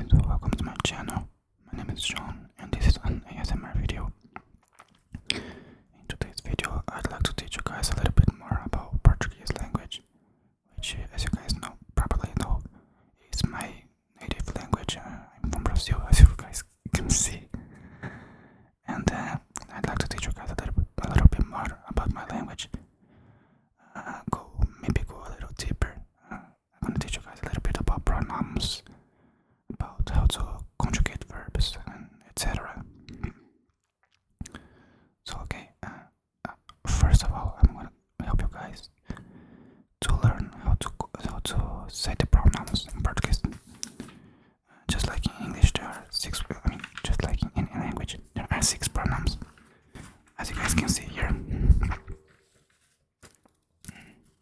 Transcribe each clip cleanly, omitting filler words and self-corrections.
so welcome to my channel. My name is Sean and this is an ASMR video. In today's video I'd like to teach you guys a little bit more about Portuguese language, which as you guys probably know, is my native language. I'm from Brazil, as you guys can see. And I'd like to teach you guys a little bit more about my language. Maybe go a little deeper. I'm going to teach you guys a little bit about pronouns, about how to conjugate verbs, and etc. So okay, first of all, I'm going to help you guys to learn how to say the pronouns in Portuguese. Just like in English, there are six. Just like in any language, there are 6 pronouns, as you guys can see here.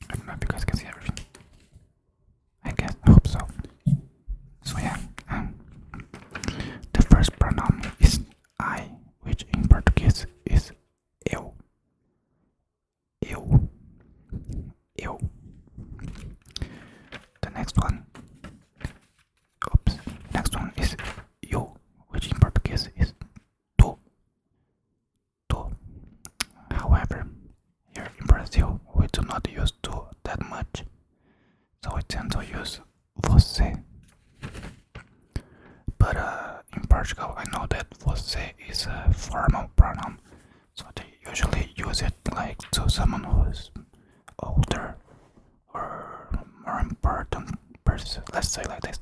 I don't know if you guys can see everything. I hope so. So yeah, the first pronoun is I, which in Portuguese is eu. Eu. Eu. The next one is you, which in Portuguese is tu. Tu. However, here in Brazil we do not use tu that much, so we tend to use você. But in Portugal I know that você is a formal pronoun, so they usually use it like to someone who is older or more important person, let's say like this.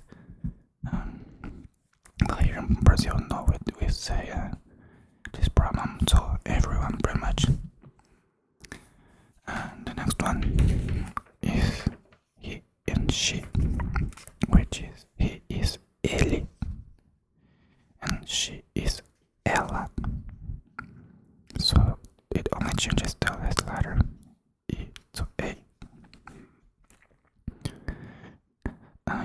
But here in Brazil, no, we say this pronoun to everyone pretty much. And the next one is he and she, which is he is ele and she is ela. So it only changes the last letter E to A.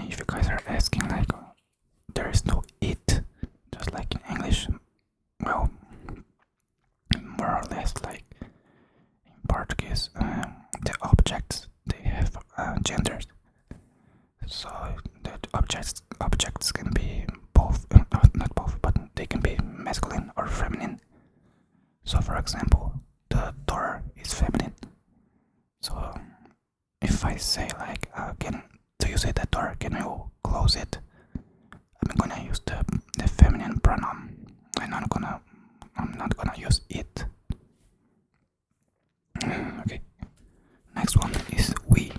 If you guys are asking like there is no it, just like in English, well, more or less like in Portuguese, the objects, they have genders. So the objects can be both, not both, but they can be masculine or feminine. So for example, the door is feminine. So if I say like, do you say that door? Can you close it? I'm gonna use the feminine pronoun. I'm not gonna use it. Okay. Next one is we,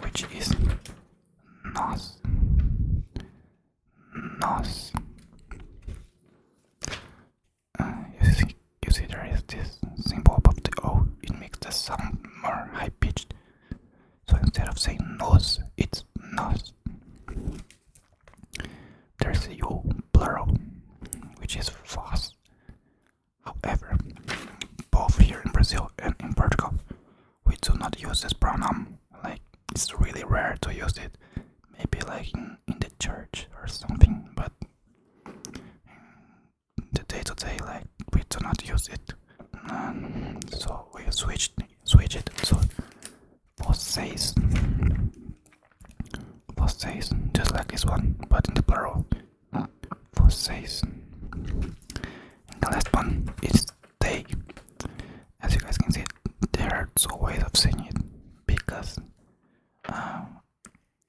which is nós. Nós. You see there is this symbol above the O. It makes the sound more high pitched. So instead of saying nós, it's nós. There's a you plural, which is vós. However, both here in Brazil and in Portugal, we do not use this pronoun. Like, it's really rare to use it. Maybe like in the church or something, but the day-to-day, like, we do not use it. So we switch it. So vocês. Vocês, just like this one, but in the plural. Vocês. And the last one is they. As you guys can see, there are 2 ways of saying it, because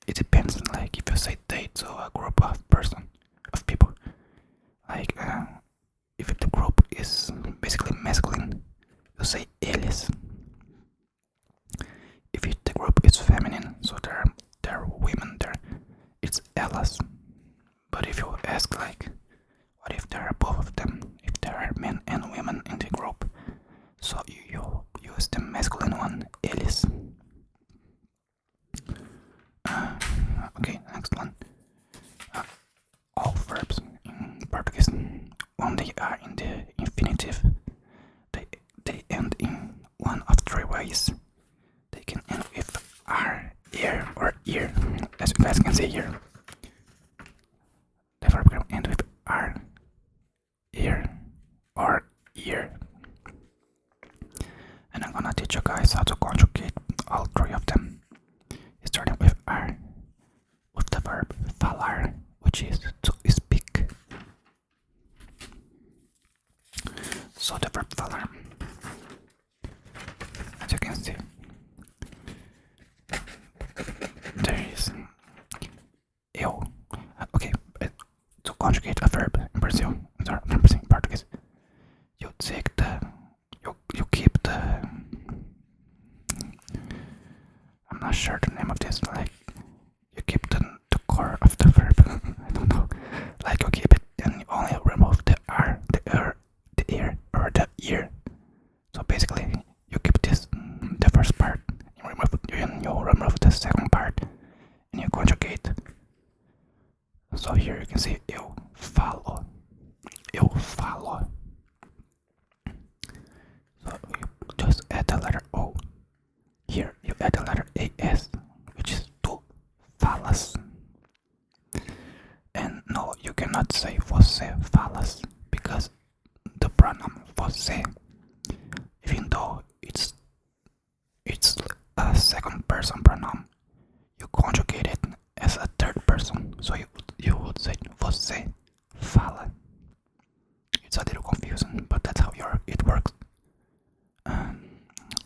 it depends. Like if you say they to a group of people, like if the group is basically masculine, you say eles. If the group is feminine, so there are women there, it's elas. But if you ask like, what if there are both of them? If there are men and women in the group, so you use the masculine one, eles. Okay, next one. All verbs in Portuguese, when they are in the infinitive, they end in one of 3 ways. They can end with are, ear, or ear, as you guys can see here. The verb can end with are, ear, or ear. And I'm gonna teach you guys how to conjugate all 3 of them. Starting with are, with the verb falar, which is to So the verb falar, as you can see, there is eu. Okay, to conjugate a verb in Brazil, sorry, in Portuguese, you take the, you keep the, I'm not sure the name of this, like, you keep the core of the verb, I don't know, like you keep it and you only remove the R, the ear, or the ear. So basically, you keep this, the first part, you remove the second part, and you conjugate. So here you can see eu falo. So you just add the letter O. Here you add the letter AS, which is tu falas. And no, you cannot say você falas, because the pronoun você, even though it's a second person pronoun, you conjugate it as a third person, so you would say você fala. It's a little confusing, but that's how it works.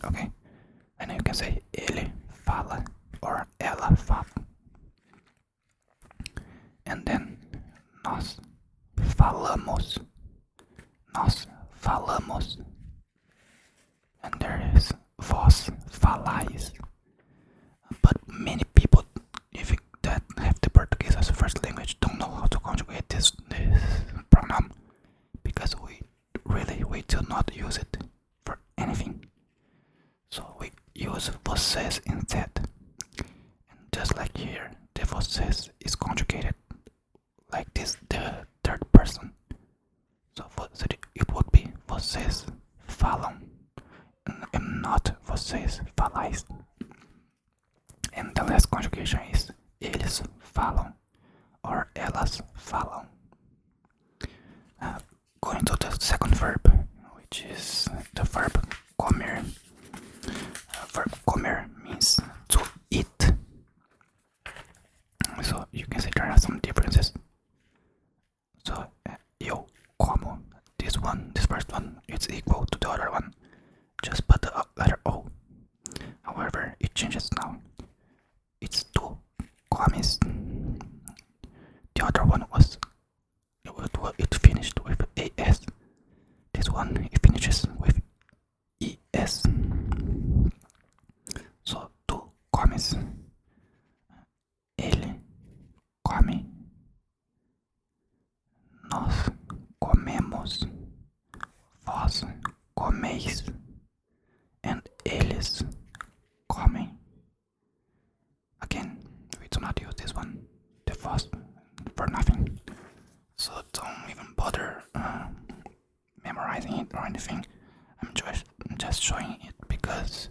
Okay, and you can say ele fala or ela fala, and then nós falamos, and there is vós falais. But many people, that have the Portuguese as a first language, don't know how to conjugate this pronoun, because we do not use it for anything. So we use vocês instead. And just like here, the vocês is conjugated like this, the third person. So it would be vocês falam, and not vocês falais. And the last conjugation is eles falam or elas falam. Going to the second verb, which is the verb comer. Verb comer means to eat. So you can see there are some differences. So eu como, this first one, it's equal to the other one. Just put the letter O. However, it changes now. It's tu comes. The other one was, it finished with AS. This one, it finishes with ES. So tu comes, ele come, nós comemos, vós comeis, and eles comem. Again, we do not use this one, the vós, for nothing. So don't even bother memorizing it or anything. I'm just showing it because,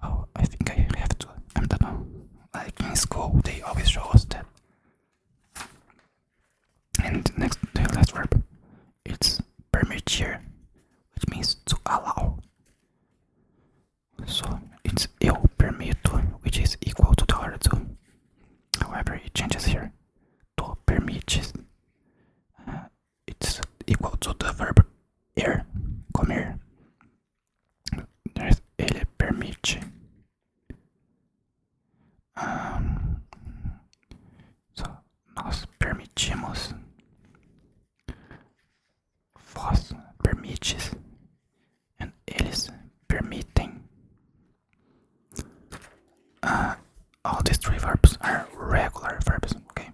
oh, I think I have to. I don't know. Like in school, they always show us that. And the last verb, it's permitir, which means to allow. So it's eu permito, which is equal to the other two. However, it changes here. Tu permites. It's equal to the verb comer. There's ele permite. So nós permitimos. Vós permites. And eles permitem. All these three verbs are regular verbs, okay?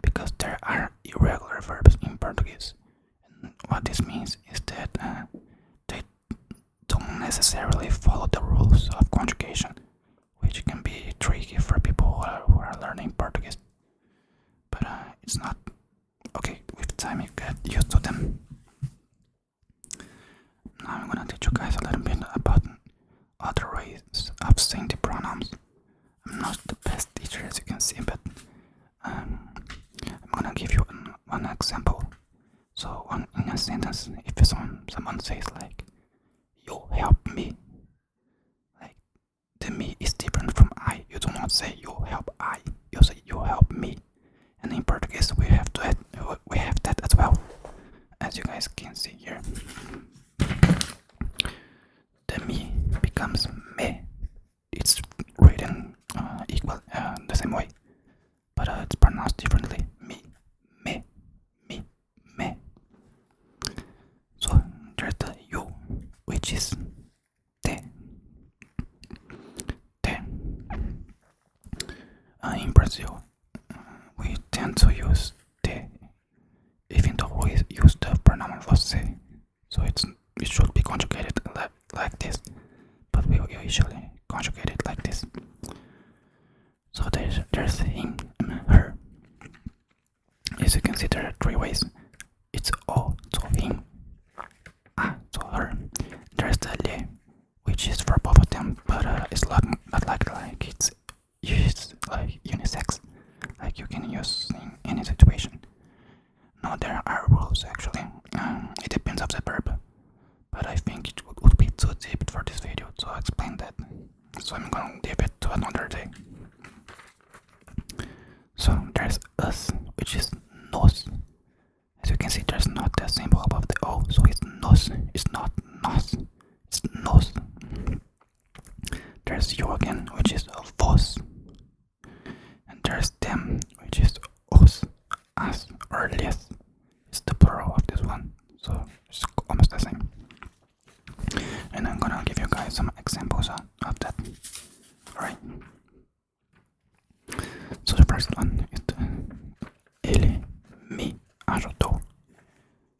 Because there are irregular verbs in Portuguese. And what this means is that they don't necessarily follow the rules of conjugation, which can be tricky for people who are learning Portuguese. But it's not okay. With time, you get used to them. Now I'm gonna teach you guys a little bit about other ways of saying the pronouns. I'm not the best teacher, as you can see, but I'm gonna give you one example. So in a sentence, if someone says like, you help me, like the me is different from I. You do not say you help I, you say you help me. And in Portuguese we have that as well, as you guys can see here. it's pronounced differently. Me, me, me, me. So there's the you, which is te, te. In Brazil, we tend to use te, even though we use the pronoun você. So it should be conjugated like this, but we usually conjugate it like this. So there's him, her. As you can see, there are three ways. It's o, so him, a, so her. There's the le, which is for both of them, but it's not like it's used like unisex, like you can use in any situation. No, there are rules actually. It depends of the verb, but I think it would be too deep for this video to explain that. So I'm gonna leave it to another day. So there's us, which is nos. As you can see, there's not the symbol above the O, so it's nos. It's not nos. It's nos. There's you again, which is vos. And there's them, which is os, as, or les. It's the plural of this one, so it's almost the same. And I'm gonna give you guys some examples of that. Alright. So the first one is ele me ajudou.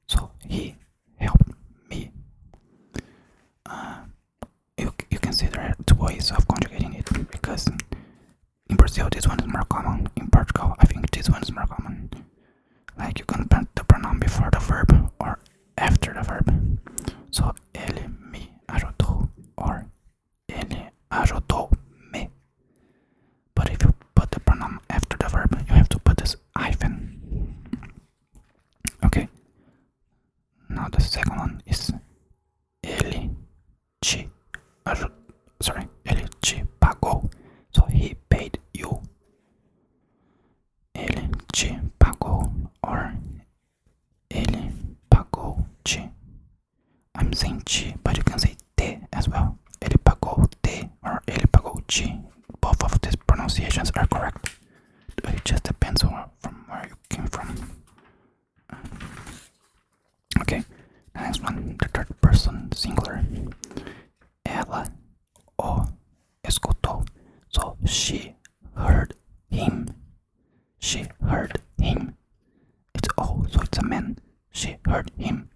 So he helped me. You can see there are two ways of conjugating it, because in Brazil this one is more common. In Portugal I think this one is more common. Like you can put the pronoun before the verb or after the verb. So ele me ajudou or ele ajudou me. But if you put the pronoun after the verb, you have to put this hyphen. Okay. Now the second one is ele te ajudou. Sorry, ele te pagou. So he paid you. Ele te pagou or ele pagou te. I'm saying te, but you can say te as well. Ele pagou te or ele pagou te. Both of these pronunciations are correct. It just depends on from where you came from. Okay, the next one, the third person singular. Ela o escutou. So she heard him. She heard him. It's o, so it's a man. She heard him.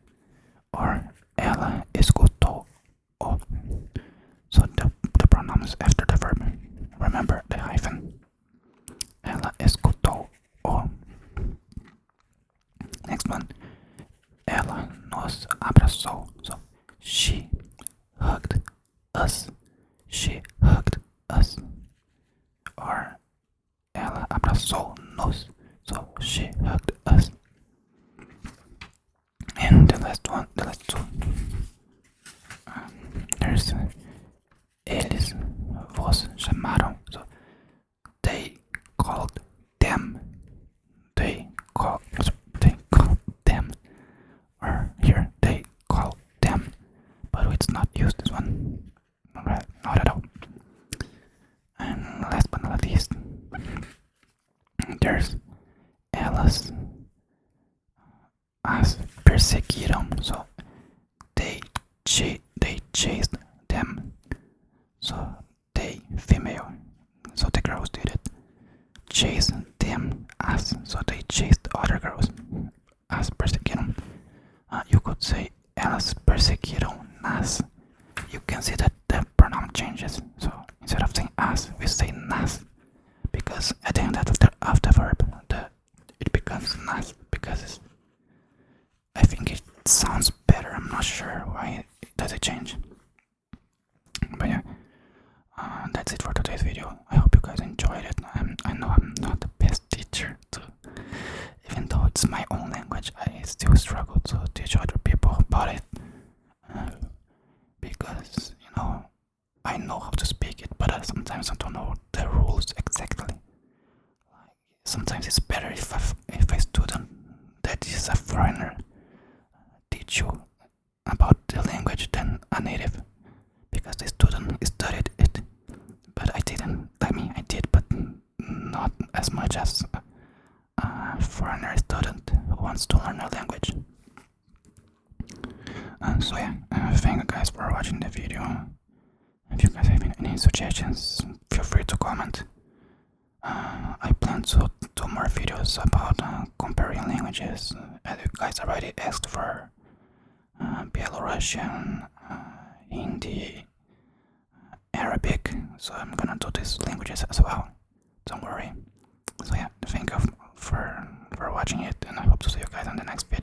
Or ela escutou o. So the pronoun is after the verb. Remember the hyphen. Ela escutou o. Next one. Ela nos abraçou. So she hugged us. She hugged us. Or ela abraçou-nos. So she hugged us. And the last two. There's eles vos chamaram. So they called them. They called them. Or here they call them. But it's not used this one. Not at all. And last but not least, there's elas as perseguiram. So they chased them. So they female. So the girls did it. Chase them as. So they chased other girls. As perseguiram. You could say elas perseguiram nas. You can see that the pronoun changes. So instead of saying as, we say nas. Because at the end of the verb, it becomes nas. Because I think it sounds better. I'm not sure why does it change. But yeah, that's it for today's video. I hope you guys enjoyed it. I know I'm not the best teacher, even though it's my own language, I still struggle to teach other people about it. Because, I know how to speak it, but sometimes I don't know the rules exactly. Sometimes it's better if a student that is a foreigner teach you about the language than a native, because the student studied it, but I didn't. I mean, I did, but not as much as foreigner student who wants to learn a language. So yeah, thank you guys for watching the video. If you guys have any suggestions, feel free to comment. I plan to do more videos about comparing languages. As you guys already asked for Belarusian, Hindi, Arabic, so I'm gonna do these languages as well. Don't worry. So yeah, thank you for watching it, and I hope to see you guys in the next video.